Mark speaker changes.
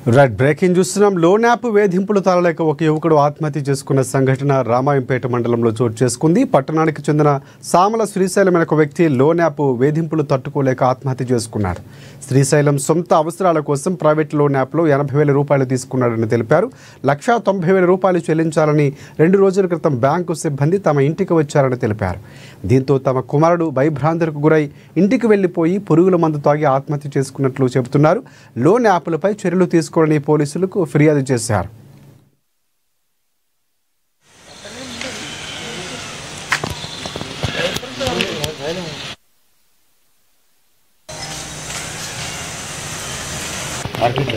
Speaker 1: Right breaking చూస్తున్నాం. Loan app వేధింపులు తాళలేక ఒక యువకుడు ఆత్మహత్య చేసుకున్న సంఘటన రామాయంపేట మండలంలో చోటు చేసుకుంది. పట్టణానికి చెందిన సామల శ్రీశైలం అనే ఒక వ్యక్తి లోన్ యాప్ వేధింపులు తట్టుకోలేక ఆత్మహత్య చేసుకున్నాడు. శ్రీశైలం సొంత అవసరాల కోసం ప్రైవేట్ లోన్ యాప్లో 80,000 రూపాయలు తీసుకున్నాడని తెలిపారు. 1,90,000 రూపాయలు చెల్లించాలని 2 రోజుల క్రితం బ్యాంకు సిబ్బంది తమ ఇంటికి వచ్చారని తెలిపారు. దీంతో తమ కుమారుడు భయభ్రాంతులకు గురై ఇంటికి వెళ్లిపోయి పురుగుల మందు తాగి ఆత్మహత్య చేసుకున్నట్లు చెబుతున్నారు. లోన్ యాప్లపై చర్యలు తీసుకోవాలని పోలీసులకు ఫిర్యాదు చేశారు.
Speaker 2: అందుకే